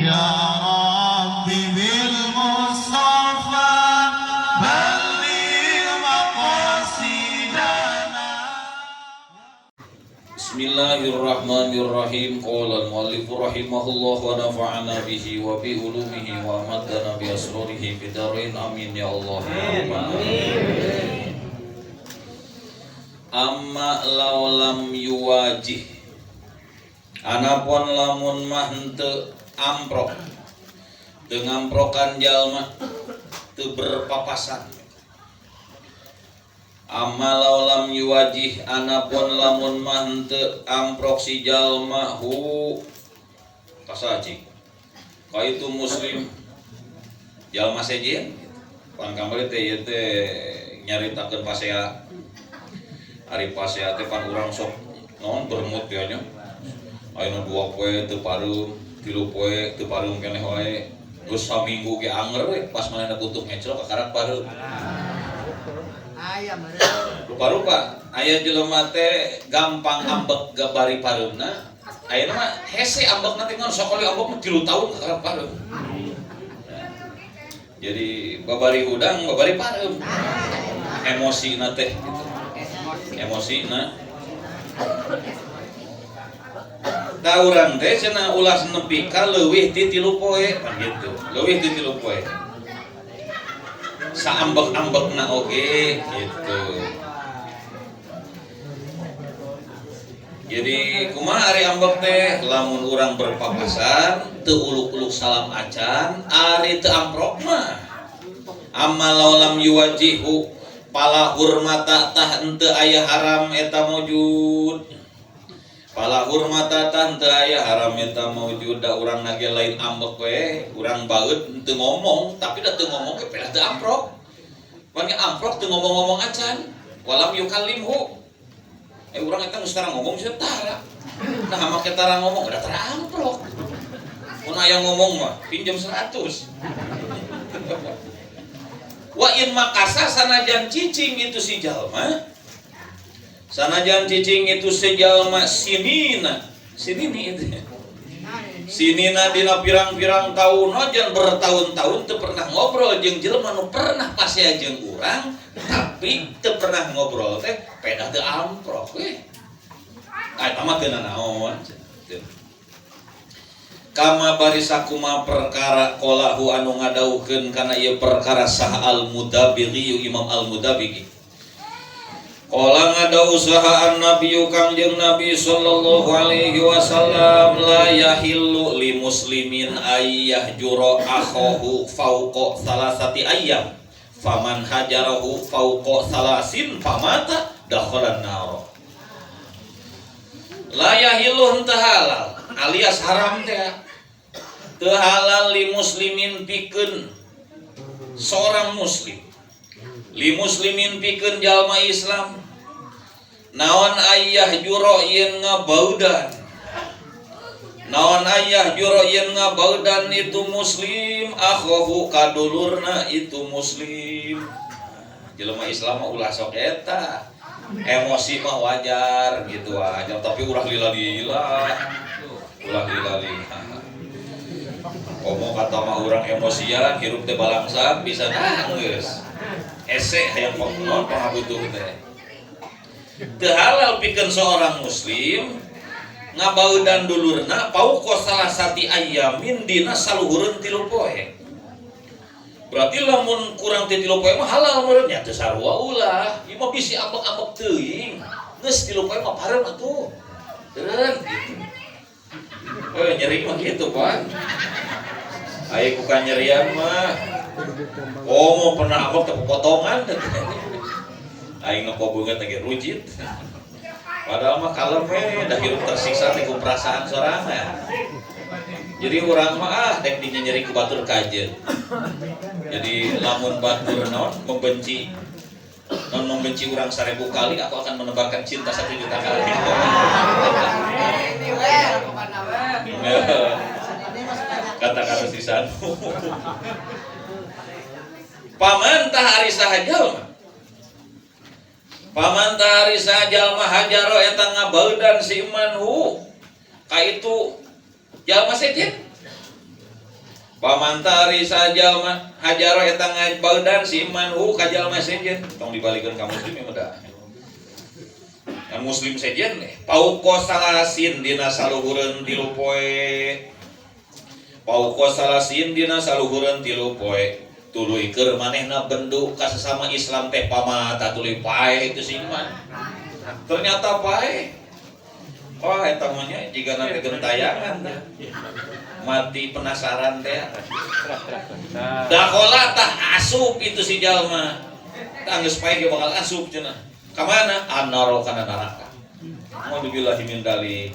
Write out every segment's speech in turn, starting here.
يا رب بالمصطفى بلغ مقاصدنا. Bismillahirrahmanirrahim. Qala al-muallif rahimahullah wa nafa'ana bihi wa bi ulumihi wa amadana bi asrarihi bidarain amin ya Allah ya rabbal alamin. Amma laulam yuwajih, anapun lamun mah henteu amprok dengan amprokan jalma teu berpapasan. Amma laulam yuwajih, anapun lamun mah henteu amprok si jalma hu kasajik kaitu muslim jalma sejen pan kamari teh ieu teh nyaritakeun pasea ari pasea teh pan urang sok naon bermut ya nya ayeuna 2 poe teu pareum 3 poe teu pareum keneh wae geus saminggu ge anger we pas manehna butuh ngecel kakarak pareum rupa-rupa aya jelema teh gampang ambek gabari pareumna ayeuna mah hese ambekna teh ngan sakali ambek mah 3 tahun kakarak pareum. Jadi babari hudang babari pareum emosina teh gitu. Emosina da urang teh cenah ulas nepi ka leuwih ti 3 poe pan kitu leuwih ti 3 poe saambek-ambekna oge gitu. Jadi kumaha ari ambek teh lamun urang berpapasan teu uluk-uluk salam acan ari teu amprok mah amma laulam yuwajihu pala hurmata tah henteu aya haram eta maujud pala hurmata tah henteu aya haram eta maujud da urang nage lain ambek we urang baeud henteu ngomong tapi da teu ngomong ke peda teu amprok pangge amprok teu ngomong-ngomong acan walam yukallimhu urang eta geus tara ngomong sia tara nah make tara ngomong udah tara amprok mun aya ngomong mah pinjam 100 wa in makasa sanajan cicing itu si jalma sanajan cicing itu si jalma sinina itu sinina dina pirang-pirang tahun jan bertahun-tahun teu pernah ngobrol jeung jelema nu pernah pasea jeung urang tapi teu pernah ngobrol teh peda teu amprok we eta mah teu naon kama barisakuma perkara qolahu anu ngadaukeun kana ieu perkara sah al-Mudabighi Imam al-Mudabighi qala ngadau saha an-nabiyyu kangjeng Nabi sallallahu alaihi wasallam la yahillu li muslimin ayyahjura akhahu fauqa salasati ayyam faman hajarahu fauqa salasin famata dakhalan nar la yahillu henteu halal alias haram teh teu halal li muslimin pikeun seorang muslim li muslimin pikeun jalma Islam naon ayah juro yen ngabaudan naon ayah juro yen ngabaudan itu muslim akhahu kadulurna itu muslim jelema Islam mah ulah sok eta emosi mah wajar gitu aja tapi ulah lila-lila ngomong kata mah urang emosian hirup teh balangsam bisa nangis ese hayang pangnon pangabutuh teh teu halal pikeun seorang muslim ngabaudan dulurna pauqo salasati ayyamin dina saluhureun 3 poe berarti lamun kurang ti 3 poe mah halal meureun nya teu sarua ulah ieu mah bisi ambek-ambek teuing geus 3 poe mah pareum atuh teureun gitu. Nyeri mah gitu Pak. Ayo bukan nyerian mah. Mau pernah abang terpotongan. Ayo ngepobongan lagi rujit. Padahal mah kalem dah hirup tersiksa ku perasaan sorangan. Jadi orang mah dek nyeri ku batur kajen. Jadi lamun batur non membenci orang 1000 kali, aku akan menebarkan cinta 1 juta kali. Kata-kata si Sanu. Paman tahari sahajal paman tahari sahajal mah hajaro eta ngabaudan si manhu ka itu jalma sejen pamantari sajalma hajaro eta ngabaudan si manhu ka jalma sejen tong dibalikeun ka muslim meda kan muslim sejen pauko salasin dina saluhureun 3 poe pauko salasin dina saluhureun 3 poe tuluy keur manehna bendu ka sesama Islam teh pamata tuluy pae itu si iman ternyata pae wah eta mah nya jiga nanti gentayangan tah mati penasaran teh dakola tah asup itu si jalma tanggeus pae ge bakal asup cenah ka mana annaro kana neraka mau dibillahi min dalik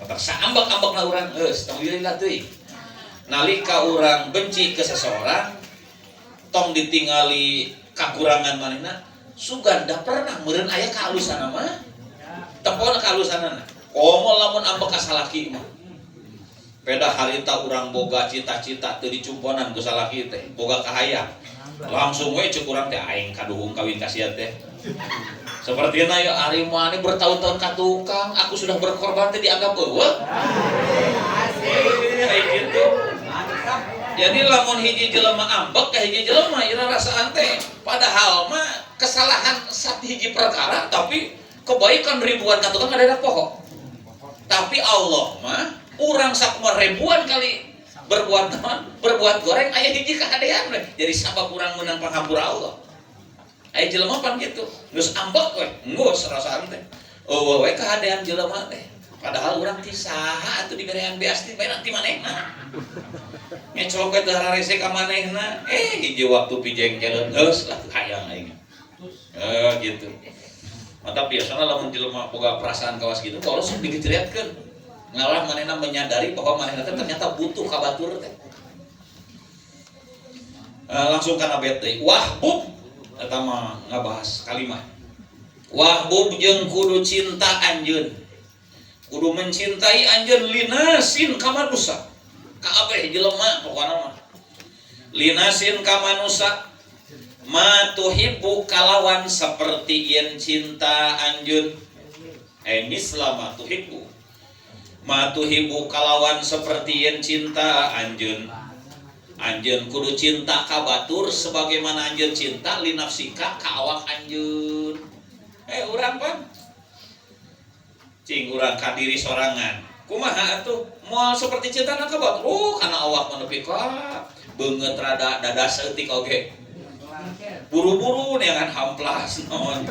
maka saambak-ambakna urang geus tong lillah teuing nalika urang benci ke seseorang tong ditingali kakurangan manehna suganda pernah meureun aya kaalusanna mah tempona kaalusanana komo lamun ambek ka salaki mah peda harita urang boga cita-cita teu dicumponan ku salaki teh boga kahayang langsung we ceuk urang teh aing kaduhung kawin kasihan teh sepertina ya ari mane bertahun-tahun ka tukang aku sudah berkorban teh dianggap eueuh kayak gitu jadi lamun hiji jelema ambek ka hiji jelema ira rasaan teh padahal mah kesalahan satu hiji perkara tapi kebaikan ribuan ka tukang ada poho tapi Allah mah urang sakumaha ribuan kali berbuat goreng aya hiji kahadean we jadi sabab urang meunang pangampura Allah aya jelema pan kitu geus ambek we geus rasaan teh eueuh we kahadean jelema teh padahal urang ti saha atuh diberean beas ti bae nanti manehna ngecolok teh hararese ka manehna hiji waktu pijeng jalan geus lah hayang aing gitu mantap biasana lamun jelema boga perasaan kawas gitu kalau sok digeceriatkeun ngalah manehna menyadari bahwa manehna ternyata butuh ka batur teh langsung kana bet deui wahbub eta mah ngabahas kalimah wahbub jeung kudu cinta anjeun kudu mencintai anjeun linasin ka manusa ka abeh jelema pokona mah linasin ka manusa ma tuhibbu kalawan seperti yen cinta anjeun mislama tuhibbu matuhibu kalawan seperti yang cinta anjeun anjeun kudu cinta ka batur sebagaimana anjeun cinta linafsika ka awak anjeun urang pan cing urang ka diri sorangan kumaha atuh moal seperti cinta ka batur kana awak nepi ka beungeut rada dada seutik oge buru-buru neangan hamplas naon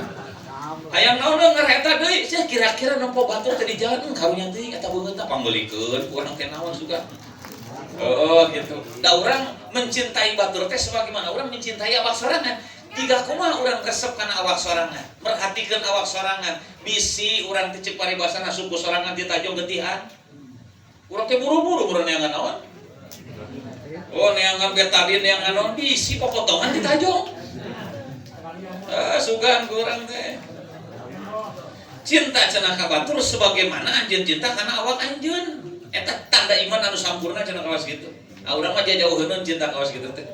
hayang naon ngareta deui sia kira-kira nempo batur teh di jalan karunya deui eta beungeut pambelikeun ku urang teh naon suga gitu da urang mencintai batur teh sebagaimana urang mencintai awak sorangan tiga kumaha urang resep kana awak sorangan merhatikeun awak sorangan bisi urang teh ceuk paribasana suku sorangan ti tajong getihan urang teh buru-buru urang neangan naon neangan betadin neangan naon bisi popotongan ti tajong sugan ku urang teh cinta cenah ka batur sebagaimana anjeun cinta kana awak anjeun eta tanda iman anu sampurna cenah kawas kitu urang mah jauh-jauheun cinta kawas kitu teh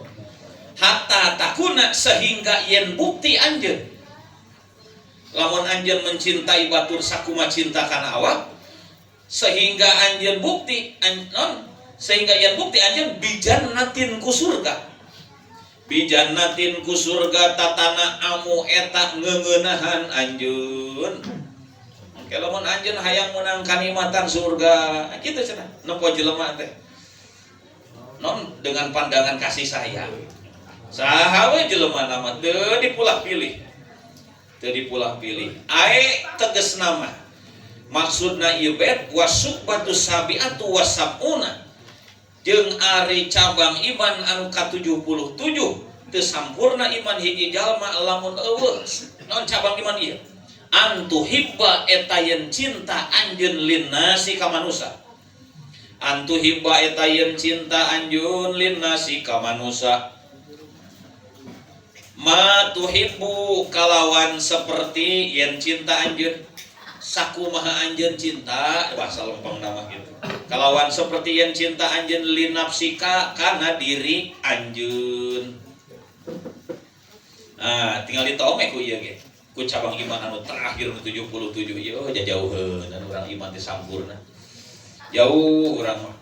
hatta takuna sehingga yen bukti anjeun lamun anjeun mencintai batur sakumaha cinta kana awak sehingga anjeun bukti sehingga yen bukti anjeun bijannatin ku surga bijannatin ku surga tatana amu eta ngeuneunahan anjeun lamun anjeun hayang meunang kanikmatan surga kitu cenah nempo jelema teh non dengan pandangan kasih sayang saha we jelema nama teu dipulah pilih ae tegasna mah maksudna ieu bet wasubatu sabiatu wasabuna jeung ari cabang iman anu ka-77 teu sampurna iman hiji jalma lamun eueuh naon cabang iman ieu antuhibba eta yen cinta anjeun linnasi ka manusa antuhibba eta yen cinta anjeun linnasi ka manusa ma tuhibbu kalawan seperti yen cinta anjeun sakumaha anjeun cinta bahasa lempeng nama gitu kalawan seperti yen cinta anjeun linafsika kana diri anjeun tinggal ditome ku ieu ge ku cabang iman anu terakhir 77 yo jauheun anu urang iman teh sampurna jauh urang mah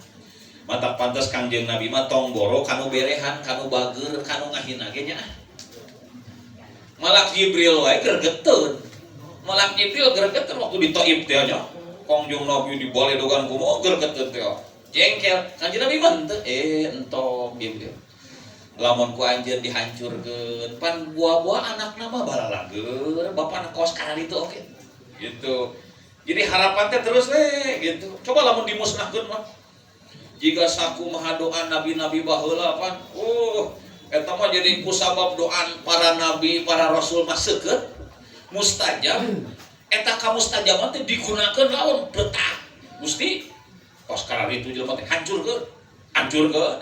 Mata pantas Kangjeng Nabi mah tong boro kanu berehan, kanu bager, kanu ngahina ge nya. Malak Jibril wae gregeteun. Malak Jibril gregeteun waktu di Taif teh nya. Kangjeng Nabi di baledogan kumaha gregeteun teh. Jengkel. Kangjeng Nabi mah teu entok Jibril. Lamun ku anjeun dihancurkeun, pan buah-buah anakna mah balalager, bapana kos kana ditu oke. Gitu. Jadi harapan teh terus we gitu. Coba lamun dimusnahkeun mah. Jika saku maha doa nabi-nabi baheula pan eta mah jadi kusabab doa para nabi para rasul mah seukeut mustajab eta kamustajaban teh digunakeun lawan betah Gusti pas kala itu jelema teh hancurkeun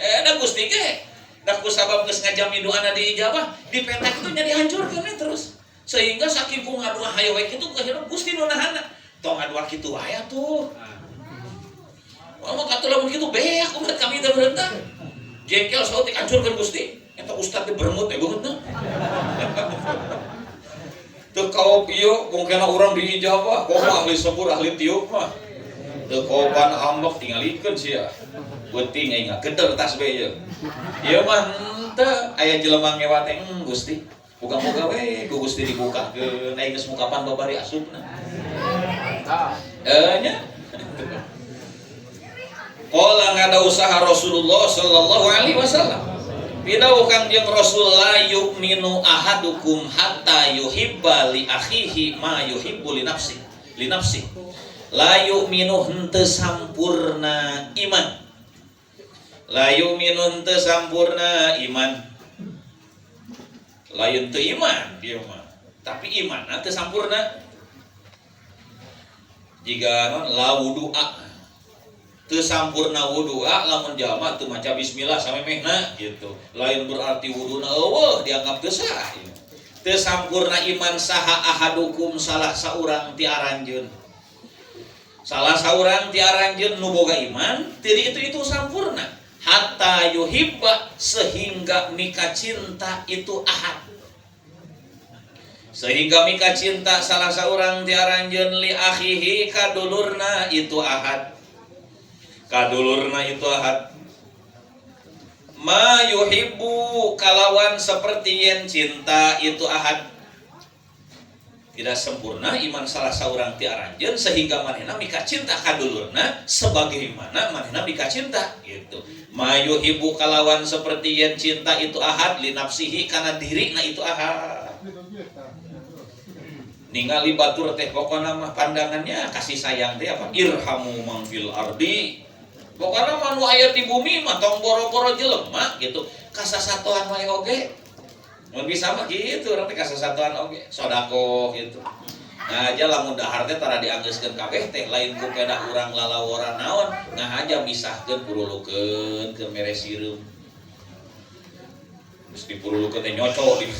da Gusti ge da kusabab geus ngajami doana diijabah di petak itu nya dihancurkeun terus sehingga saking ku ngadoa hayo we kitu Gusti nu nahanna tong ngadoa kitu wae atuh. Mama kata lamun kitu beak umat kami teh beureuntah. Jengkel saeutik hancurkeun Gusti. Eta ustad teh beremut teh beungeutna. Teu kaop ieu mungkinna urang diijabah, kok ahli sabur ahli tiup mah. Teu kaopan ambek tingalikeun sia. Beuting aing geder tas we ieu. Ieu mah teu aya jelema ngewat teh Gusti. Muga-muga we ku Gusti dibukakeun aing geus mukapan babari asupna. Nya Qala ngada usaha Rasulullah sallallahu alaihi wasallam. Pidawuh Kangjeng Rasul la yu'minu ahadukum hatta yuhibba li akhihi ma yuhibbu li nafsi. La yu'minu henteu sampurna iman. La yu'minu henteu sampurna iman. Lain teu iman dia mah. Tapi iman teu sampurna. Jiga non la wudu'a teu sampurna wudu'a lamun jalma teu maca bismillah samemehna gitu. Lain berarti wuduna eueuh dianggap teu sah. Teu sampurna iman saha ahadukum salah saurang ti aranjeun. Salah saurang ti aranjeun nu boga iman teu itu sampurna. Hatta yuhibba sehingga mika cinta itu ahad. Sehingga mika cinta salah saurang ti aranjeun li akhihi kadulurna itu ahad. Kadulurna itu ahad ma yuhibbu kalawan seperti yen cinta itu ahad. Tidak sempurna iman salah saurang ti aranjeun sehingga manehna mika cinta kadulurna sebagaimana manehna mika cinta gitu. Ma yuhibbu kalawan seperti yen cinta itu ahad li nafsihi kana dirina itu ahad. Ningali batur teh pokona mah pandangannya kasih sayang teh apa irhamu man fil ardi. Pokoknya manu aya di bumi mah tong boro-boro jelema gitu. Kasasatoan wae oge. Mun bisa mah gitu urang teh kasasatoan oge. Sodako gitu. Nah aja lamun dahar teh tara dianggeuskeun kabeh teh lain ku peda urang lalawora naon. Nah aja misahkeun purulukeun ke mere sireum. Terus dipurulukeun teh nyoco di.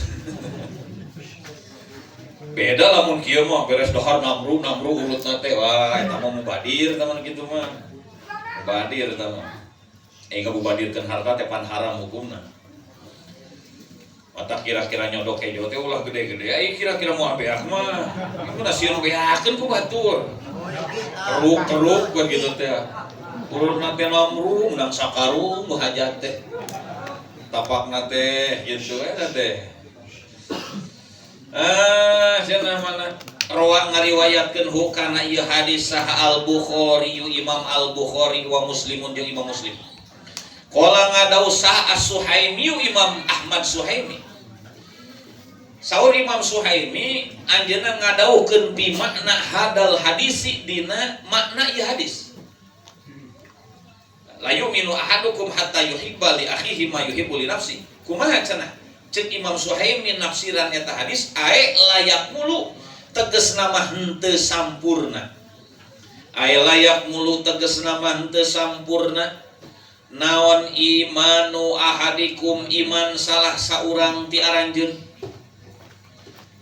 Beda lamun kieu mah beres dahar namru urutna teh wah eta mah mubadir taman kitu mah. Badir tama, ngabubadirkeun harta teh pan haram hukumna. Mata kira-kira nyodok hejo teh ulah gede-gede, ai kira-kira moal beak mah. Ieu nasieun beakeun ku batur. Keruk begitu teh. Urutna teh namru menang sakarung hajat teh. Tapakna teh kitu eta teh. Cenah mana? Rawa ngariwayatkeun hukana ieu hadis saha Al-Bukhari Imam Al-Bukhari wa Muslimun jeung Imam Muslim. Qala ngadaus saha As-Suhaimi Imam Ahmad Suhaimi. Saur Imam Suhaimi anjeunna ngadauhkeun bi makna hadal hadisi dina makna ieu hadis. La yu'minu ahadukum hatta yuhibba li akhihi ma yuhibbu li nafsi. Kumaha cenah? Ceuk Imam Suhaimi nafsiran eta hadis ae layak mulu teges nama henteu sampurna. Aya layak mulu teges nama henteu sampurna. Naon imanu ahadikum iman salah saurang ti aranjeun.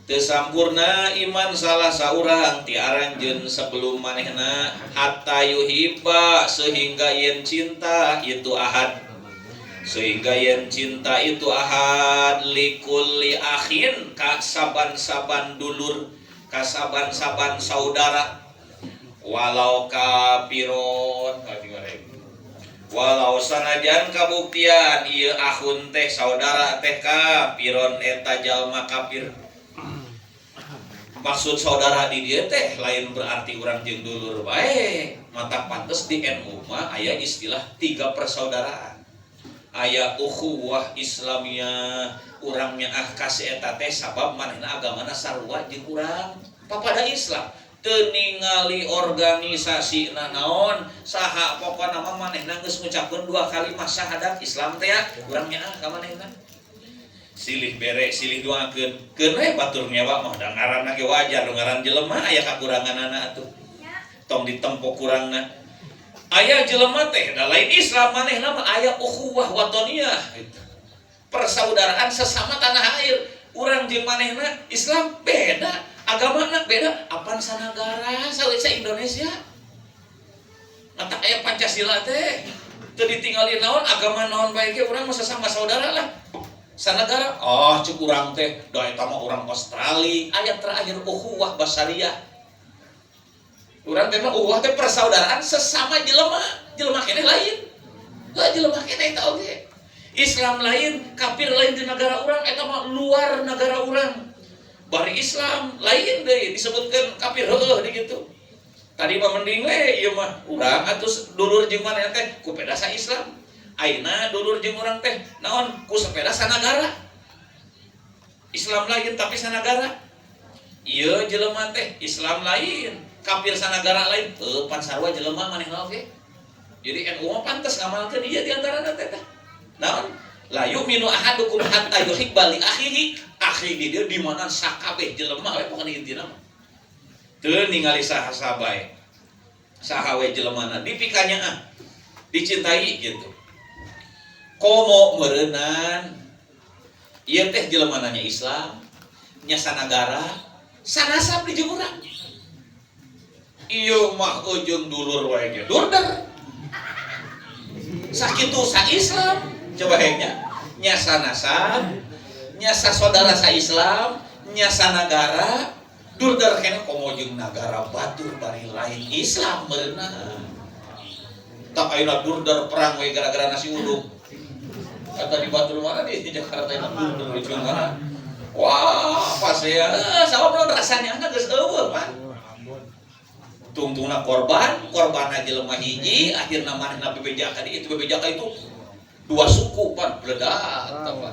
Teu sampurna iman salah saurang ti aranjeun sebelum manehna hatta yuhibba sehingga yen cinta itu ahad. Sehingga yen cinta itu ahad likulli akhin ka saban-saban dulur kasaban-saban saudara walau kafiron walau sanajan kabuktian ieu akhun teh saudara teh kafiron eta jalma kafir. Maksud saudara di dieu teh lain berarti urang jeung dulur bae. Mata pantes di NU mah aya istilah 3 persaudaraan. Aya ukhuwah Islamiyah, urangnya kasih eta teh sabab manehna agamana sarua jeung urang. Papada Islam teu ningali organisasi naon saha pokona mah manehna geus ngucapkeun 2 kalimat syahadat Islam teh urangnya ka manehna. Silih bere silih doakeun keun we batur nyawa mah da ngaranna ge wajar ngaran jelema aya kakuranganana atuh. Tong ditempo kurangna. Aya jelema teh da lain Islam manehna mah aya ukhuwah watoniyah gitu. Persaudaraan sesama tanah air. Urang jeung manehna Islam beda, agamana beda, apan sanagara sawisa Indonesia. Mata aya Pancasila teh teu ditinggali naon agama naon bae ge urang mah sesama saudara lah. Sanagara cek urang teh da eta mah urang Australia. Ayat terakhir ukhuwah basariyah. Urang teh mah ukhuwah teh persaudaraan sesama jelema. Jelema keneh lain. Lah jelema keneh eta oge. Islam lain, kafir lain di negara urang, eta mah luar negara urang. Bari Islam lain deui disebutkeun kafir heueuh dikitu. Tadi mah mending we ieu mah urang atuh dulur jeung maneh teh ku peda sa Islam. Ayeuna dulur jeung urang teh naon ku sepeda sanagara. Islam lain tapi sanagara. Ieu jelema teh Islam lain, kafir sanagara lain, pan sarua jelema manehna oge. Jadi NU mah pantes ngamalkeun ieu di antarana teh. Naon? La yu'minu ahadukum hatta yuhibba li akhihi, akhi di dieu di mana sakabeh jelema we pokona intina mah. Teu ningali saha bae. Saha we jelemana dipikanya dicintai gitu. Komo meureunnan ieu teh jelemananya Islam, nya sanagara, sanasab di jeung urang. Ieu mah ujung dulur wae ge. Durder. Sakitu sa Islam coba nya sanasab, nya saudara sa Islam, nya sanagara, durder keneh komo jeung nagara batur bari lain Islam meureunnan. Tak ayeuna durder perang we gara-gara nasi uduk. Kata di batur mana di Jakarta itu durder di mana? Wah, pas ya. Sabab rasanya anak geus eueuh, Pak. Tungtungna korban jelema hiji, akhirna manehna bebejaka di itu bebejaka itu 2 suku pan bledak apa.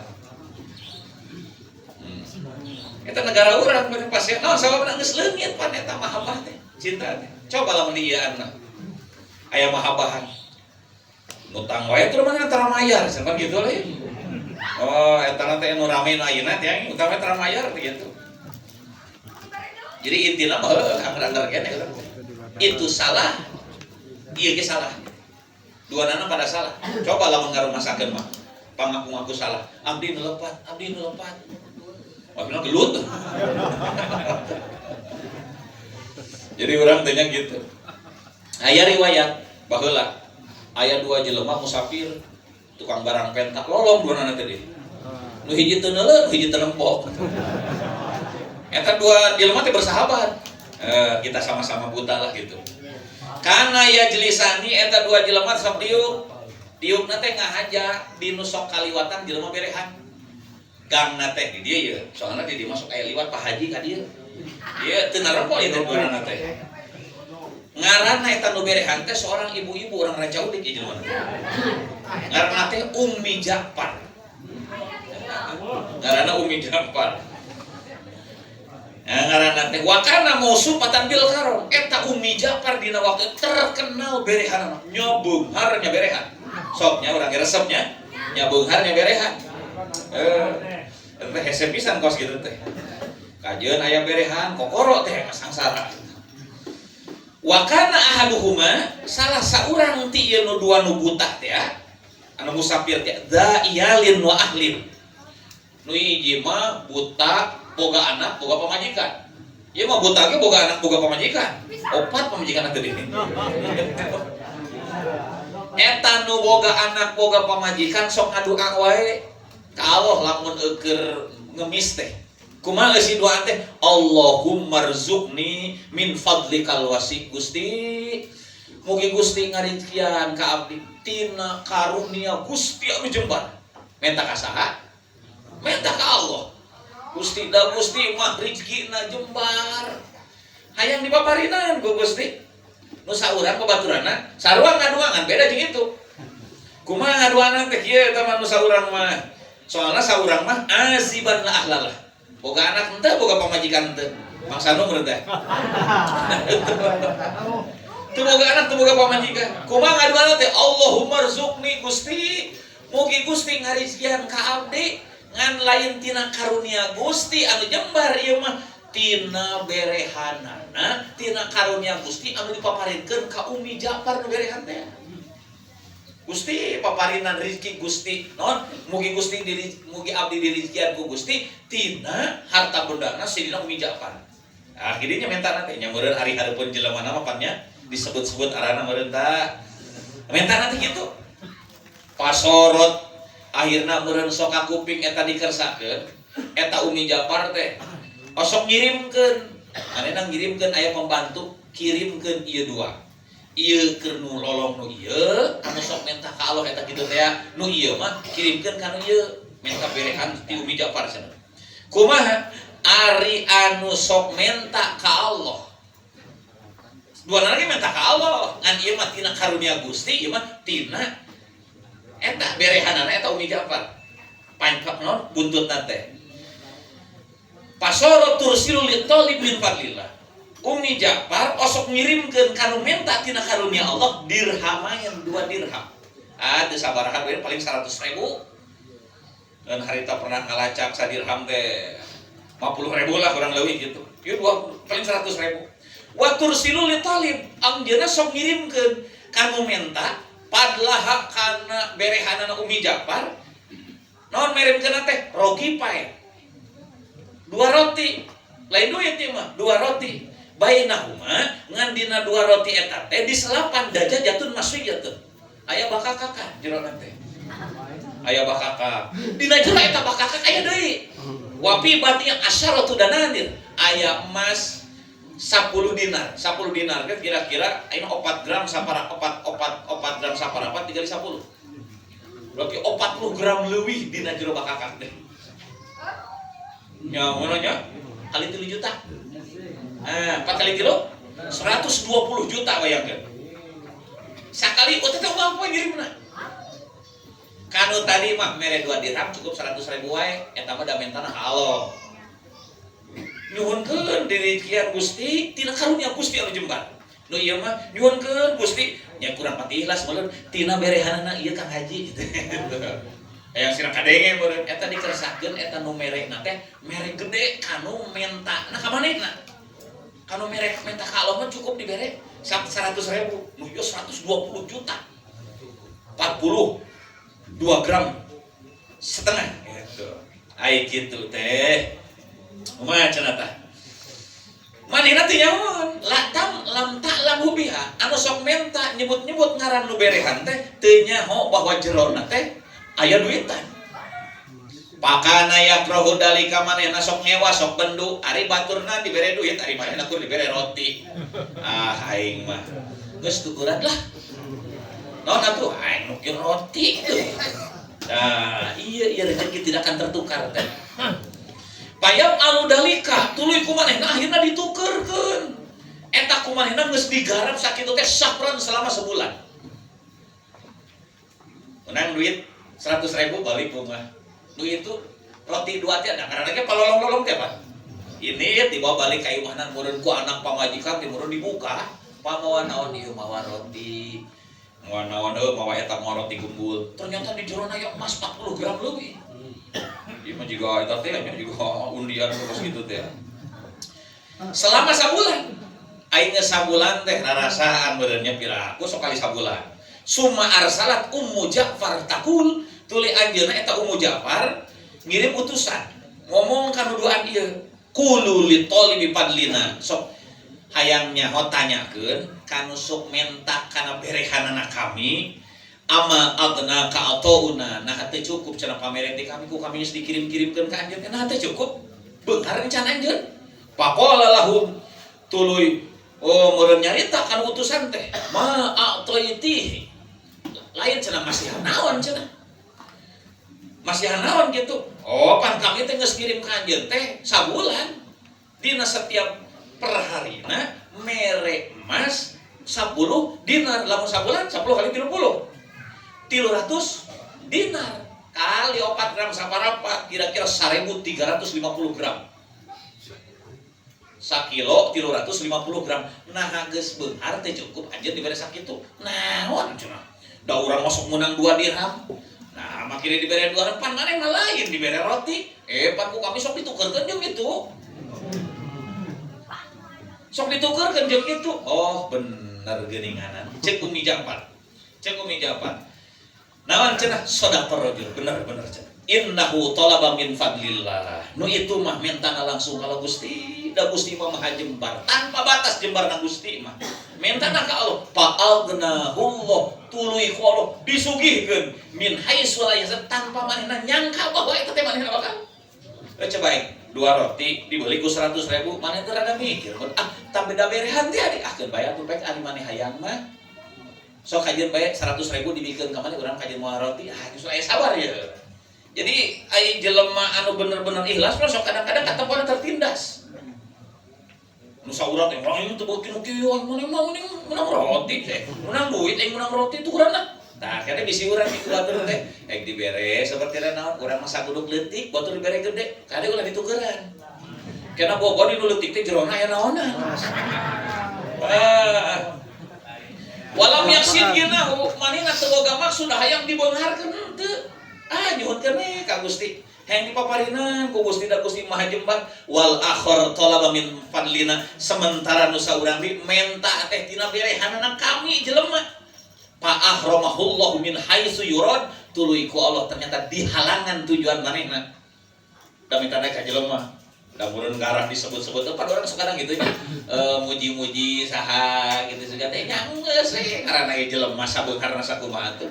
Eta negara urang bener pas ya. Naon sababna geus leungit pan eta mahabbah teh, cinta teh. Coba lamun dieueuna. Aya mahabbahan. Nutang wae teu mah antara mayar, sampean kitu lah. Oh, eta teh anu rame ayeuna teh utama antara mayar gitu. Jadi intina mah anggar-anggar kene itu salah. Ieu ge salah. Duanana pada salah. Coba lamun ngarumasakeun mah. Pangaku-ngaku salah. Abdi nu lepat, abdi nu lepat. Wabina gelut. Jadi urang teh nya gitu. Aya riwayat baheula aya 2 jelema musafir tukang barang pentak lolong duanana teh deui. Nu hiji teu neuleun, nu hiji teu nempok. Eta 2 jelema teh bersahabat. Kita sama-sama buta lah gitu. Karena ya jelisani eta 2 jelema sok diukna teh ngahaja di nu sok kaliwatan jelema berehan. Gangna teh di dieu ye, soalna di dieu masuk aya liwat Pak Haji ka dieu. Ieu teu narempok ieu duanana teh. Ngaranna eta nu berehan teh seorang ibu-ibu orang Rajaudik ieu jelema. Ngaranna teh Ummi Ja'far. Ngaranna Ummi Ja'far. Ngaranna teh wakana mausufatan bil karom. Eta Ummi Ja'far dina waktu terkenal berehan nya beunghar nya berehan. Sok nya urang resepnya nya beunghar nya berehan. Teh hese pisan kos kitu teh. Kajeun aya berehan kokoro teh sangsara. Wa kana ahaduhuma salah saurang ti ieu nu 2 nu buta teh anu musafir teh iyalin wa ahlin. Nu hiji mah buta boga anak boga pamajikan. Ieu mah buta ge boga anak boga pamajikan. 4 pamajikan teh ini. Eta nu boga anak boga pamajikan sok ngadua wae ka Allah lamun eukeur ngemis teh. Kumaha si doa teh? Allahumma rzuqni min fadlikal wasi. Gusti, mugi Gusti ngarizkian ka abdi tina karunia Gusti anu jembar. Menta ka saha? Menta ka Allah. Gusti da Gusti mah rezekina jembar. Hayang dipaparinan ku Gusti. Nu saurang babaturanna, sarua ngaduangan beda jeung itu. Kumaha ngaduangan teh kieu eta mah nu saurang mah. Soalna saurang mah aziban la ahlalah. Boga anak henteu, boga pamajikan henteu. Maksana meureun teh. Teu boga anak, teu boga pamajikan. Kumaha ngaduangan teh Allahumma rzuqni Gusti. Mugi Gusti ngarizkian ka abdi ngan lain tina karunia Gusti anu jembar ieu mah tina berehanana tina karunia Gusti anu dipaparinkeun ka Umi Ja'far nu berehan teh. Gusti paparinan rezeki Gusti non mugi Gusti mugi abdi dirizkian ku Gusti tina harta bendana sidina Umi Ja'far. Akhirnya mentana teh nya meureun ari hareupeun jelema mah pannya disebut-sebut arana meureun tah. Mentana teh kitu. Pasorot akhirna meureun sok ka kuping eta dikersakeun eta Umi Ja'far teh osok ngirimkeun manehna ngirimkeun aya pembantu kirimkeun ieu dua ieu keur nu lolong nu ieu anu sok menta ka Allah eta kitu teh nu ieu mah kirimkeun ka nu ieu menta berehan ti Umi Ja'far cenah kumaha ari anu sok menta ka Allah duana lagi menta ka Allah ngan ieu mah tina karunia Gusti ieu mah tina eta berehanana eta Umi Ja'far pancap non buntutna teh pasoro tursilu li talib min fadlillah Umi Ja'far osok ngirimkeun kanu menta tina karunia Allah dirhamayan 2 dirham ada sabaraha we paling 100.000 dan harita pernah ngalacak sadirham teh 50.000 lah kurang leuwih gitu ieu paling 100.000 wa tursilu li talib anjeunna sok ngirimkeun kanu menta padlaha kana berehanana Umi Ja'far naon merimkeunna teh rogi pae 2 roti lain duit ieu mah 2 roti bainahuma ngan dina 2 roti eta teh diselapan dajajatun maswiyatun aya bakakaka jero teh aya bakaka dina jero eta bakaka aya deui wapi bati asyaratu dananir aya emas 10 dinar kan kira-kira ayeuna 4 gram sapara 4 gram saparapat dikali 10 berarti 40 gram leuwih dina jero bakakak teh nya mana kali 3 juta 4 kali kilo 120 juta bayangkeun sakali teh uang poe ngirimna kanu tadi mah mere 2 dirham cukup 100.000 wae eta mah da mentana halo nyuhunkeun dirikian Gusti tina karunia Gusti anu jembar nu ieu mah nyuhunkeun Gusti nya kurang pati ikhlas meureun tina berehanana ieu Kang Haji gitu hayang sira kadenge meureun eta dikersahkeun eta nu merekna teh merek gede kanu mentana ka manehna kanu merek menta ka Allah mah cukup dibere 100.000 nu ieu 120 juta 42 gram setengah gitu ai kitu teh kumaha cenah tah manehna teh nyamun lam ta'lam biha anu sok menta nyebut-nyebut ngaran nu berehan teh teu nyaho bahwa jerona teh aya duitan pakana ya prohu dalika manehna sok ngewa sok bendu ari baturna dibere duit ari manehna kur dibere roti aing mah geus tukuran lah naon atuh aing nu roti tuh iya rezeki tidak akan tertukar teh payam alu dalika tuluy kumanehna akhirna ditukeurkeun eta kumanehna geus digarap sakitu teh syahran selama sebulan menang duit 100.000 balik rumah nu itu roti 2 teh ada karena palolong-lolong teh Pak ini dibawa balik ka imahna meureun ku anak pamajikan teh meureun dibuka pamawa naon ieu mawa roti mawa naon mawa eta mawa roti gumbul ternyata di jerona aya emas 40 gram leuwih ieu mah jiga eta teh nya jiga undian terus kitu teh selama sabulan aing geus sabulan teh rarasaan meureun nya piraku sok kali sabulan summa arsalat Ummu Ja'far takul tuluy anjeunna eta Ummu Ja'far ngirim utusan ngomong kana duaan ieu qulu li talibi padlina sok hayangnya tanyakeun kanu sok menta kana berehanana kami ama adna ka atauna nah teh cukup cenah pamere teh kami ku kami geus dikirim-kirimkeun ka anjeun nah teh cukup beuntar can anjeun faqala lahum tuluy meureun nyarita kana utusan teh ma a'taitihi lain cenah masih naon cenah. Masih naon gitu. Oh, pan kami teh geus kirim ka anjeun teh sabulan. Dina setiap per harina mere emas 10 dinar, lamun sabulan 10 kali 30 300 dinar kali 4 gram saparapat kira-kira 1.350 gram sakilo 350 gram. Nah geus beunghar teh cukup anjeun dibere sakitu naon cenah da urang masuk menang 2 dirham. Nah makire dibere 2 dirham pan maneh mah lain dibere roti pan ku kami sok ditukeurkeun jeung itu sok ditukeurkeun jeung itu. Oh bener geuninganan cek Umi Japan naon cenah sodaqah rajul bener cenah innahu talaba min fadlillah nu itu mah mentana langsung kalau Gusti da Gusti mah maha jembar tanpa batas jembarna Gusti mah mentana ka Allah fa'algnahullah tuluy ku Allah disugihkeun min haitsu la yahtasib tanpa manehna nyangka bahwa eta teh manehna bakal coba 2 roti dibeli ku 100.000 maneh teh rada mikir tambah da berehan teh adik keun bayar tuh pek ari maneh hayang mah sok kajian bae 100.000 dibikeun ka maneh urang kajian moal roti justru aya sabar ya. Jadi ai jelema anu bener-bener ikhlas mah sok kadang-kadang katepana tertindas. Nu saurang teh urang teu beuki nu kieu maneh mah menang roti teh. Menang duit menang roti tukeranna. Tah kene bisi urang di batur teh dibere saperti naon urang mah saguduk leutik batur dibere gede kade ulah ditukeran. Kena bogo di nu leutik teh jerona aya naonna. Walam yaksin ginahu manehna teu boga maksud hayang dibeungharkeun henteu. Nyuhunkeun we ka Gusti. Hayang dipaparinan ku Gusti da Gusti Maha Jembar wal akhir talaba min fadlina sementara nu saurang di menta teh tina berehanana kami jelema. Fa ahramahullahu min haitsu yurad tuluy ku Allah ternyata dihalangan tujuan manehna. Da minta ka jelema. Da mun ngarah disebut-sebut pada orang sekarang gitu ya. Muji-muji saha gitu juga teh nya geus we karana ieu jelema sabeungharna sakumaha teh.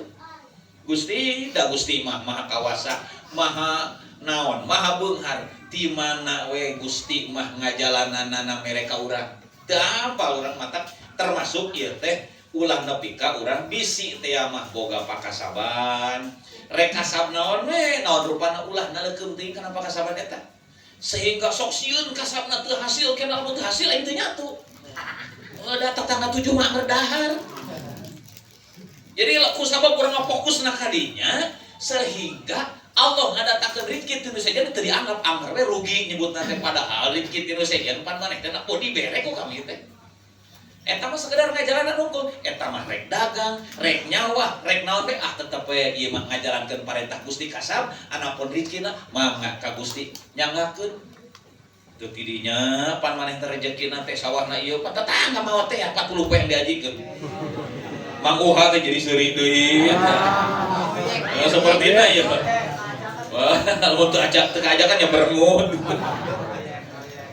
Gusti da Gusti mah maha kawasa, maha naon, maha beunghar. Di mana we Gusti mah ngajalananana mereka urang. Teu apal urang mata termasuk ieu teh ulah nepi ka urang bisi teh mah boga pakasaban. Rek kasab naon we, naon rupana ulah naleukeun teuing kana pakasaban eta. Sehingga sok sieun kasabna teu hasil kenal teu hasil aing teu nyatu. Da tetangga 7 mah berdahar. Jadi kusabab urang fokusna ka dinya sehingga Allah ngadatakeun rezeki teu saja teu dianggap amper we rugi nyebutna teh padahal rezeki teu saja pan maneh teh pun dibere ku kami teh. Eta mah sekedar ngajalanan unggul, eta mah rek dagang, rek nyawa, rek naon teh tetep we ieu mah ngajalankeun parentah Gusti kasab, anapun rezekina mangga ka Gusti nyanggakeun. Teu tidinya pan maneh teh rezekina teh sawahna ieu pan tetangga maot teh 40 poe yang diajikeun. Mang Uha teh jadi seuri deui eta. Sapertina ieu Pak. Wah, lamun teu ajak teu kajakan ya bermud.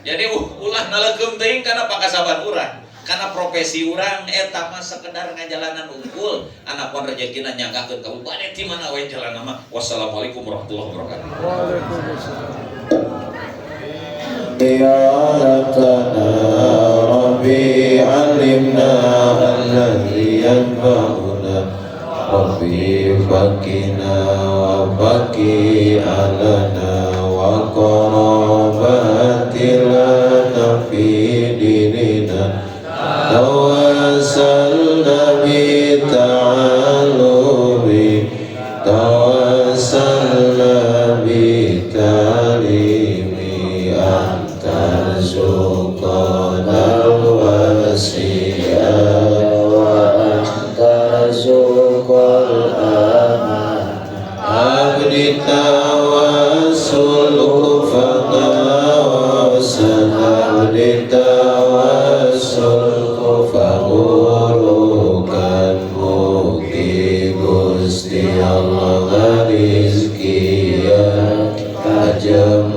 Jadi ulah naleukeum teuing kana pakasaban urang. Karena profesi urang eta mah sekedar ngajalanan unggul anapun rezekina nyanggakeun ka bade ti mana we jalanna mah. Wassalamualaikum warahmatullahi wabarakatuh. Ya lakana rabbi alimna alladhi yanfa'una rabbi fakina wa baki alana wa qarabatilana fi dinina tawassalna bi ta'alumi tawassalna bi talimi antarzuqanal wasi'a wa antarzuqal aman abdi tawassul faqawasal abdi tawassul fagulukan mugi Gusti Allah rizki yang tajam